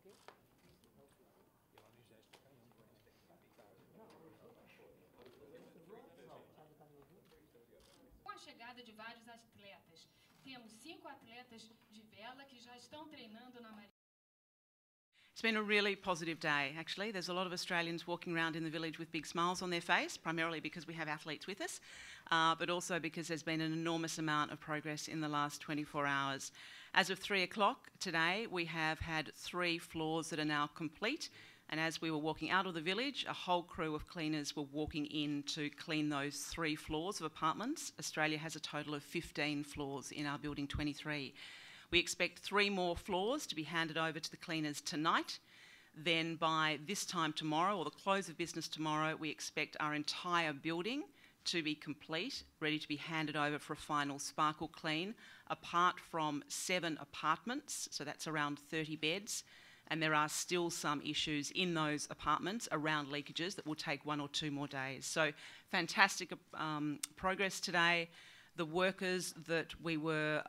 Com a chegada de vários atletas, temos 5 atletas de vela que já estão treinando na Marinha. It's been a really positive day, actually. There's a lot of Australians walking around in the village with big smiles on their face, primarily because we have athletes with us, but also because there's been an enormous amount of progress in the last 24 hours. As of 3 o'clock today, we have had 3 floors that are now complete, and as we were walking out of the village, a whole crew of cleaners were walking in to clean those 3 floors of apartments. Australia has a total of 15 floors in our building 23. We expect 3 more floors to be handed over to the cleaners tonight. Then by this time tomorrow, or the close of business tomorrow, we expect our entire building to be complete, ready to be handed over for a final sparkle clean, apart from 7 apartments, so that's around 30 beds. And there are still some issues in those apartments around leakages that will take 1 or 2 more days. So fantastic progress today. The workers that were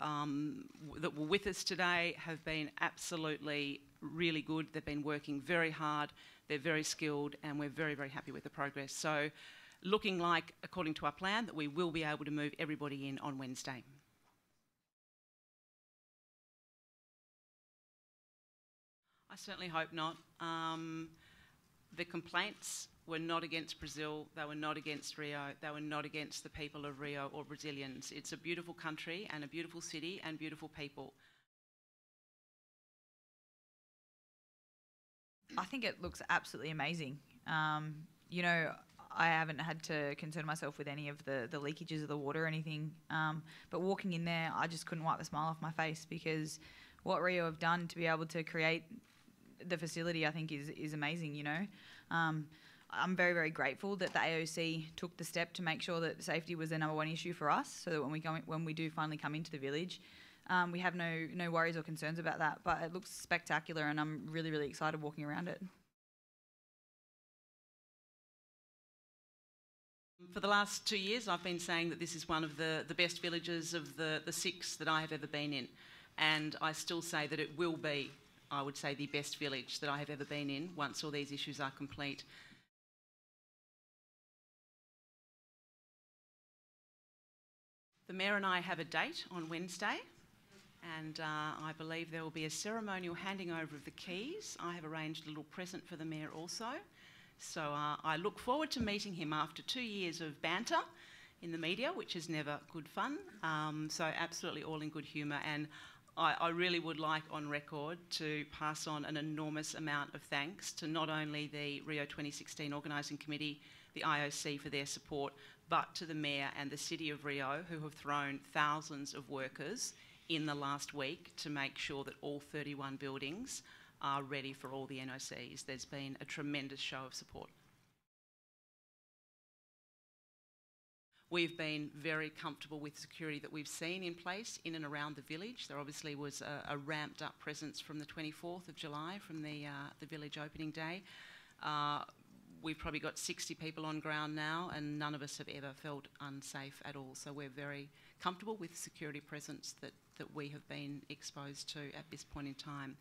with us today have been absolutely really good. They've been working very hard, they're very skilled, and we're very, very happy with the progress. So looking like, according to our plan, that we will be able to move everybody in on Wednesday. I certainly hope not. The complaints were not against Brazil, they were not against Rio, they were not against the people of Rio or Brazilians. It's a beautiful country and a beautiful city and beautiful people. I think it looks absolutely amazing. You know, I haven't had to concern myself with any of the leakages of the water or anything, but walking in there, I just couldn't wipe the smile off my face, because what Rio have done to be able to create the facility, I think, is amazing, you know. I'm very, very grateful that the AOC took the step to make sure that safety was the #1 issue for us, so that when we do finally come into the village, we have no worries or concerns about that. But it looks spectacular, and I'm really, really excited walking around it. For the last 2 years, I've been saying that this is one of the best villages of the 6 that I have ever been in, and I still say that it will be, I would say, the best village that I have ever been in once all these issues are complete. The Mayor and I have a date on Wednesday, and I believe there will be a ceremonial handing over of the keys. I have arranged a little present for the Mayor also. So I look forward to meeting him after 2 years of banter in the media, which is never good fun. So absolutely all in good humour, and I really would like on record to pass on an enormous amount of thanks to not only the Rio 2016 Organising Committee, the IOC for their support, but to the Mayor and the City of Rio, who have thrown thousands of workers in the last week to make sure that all 31 buildings are ready for all the NOCs. There's been a tremendous show of support. We've been very comfortable with security that we've seen in place in and around the village. There obviously was a ramped up presence from the 24th of July, from the village opening day. We've probably got 60 people on ground now, and none of us have ever felt unsafe at all. So we're very comfortable with the security presence that we have been exposed to at this point in time.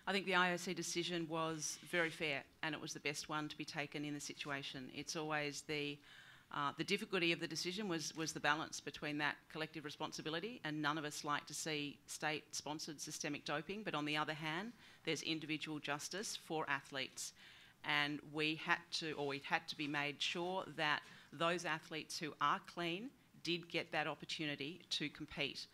I think the IOC decision was very fair, and it was the best one to be taken in the situation. It's always the difficulty of the decision was the balance between that collective responsibility, and none of us like to see state-sponsored systemic doping, but on the other hand, there's individual justice for athletes. And we had to be made sure that those athletes who are clean did get that opportunity to compete.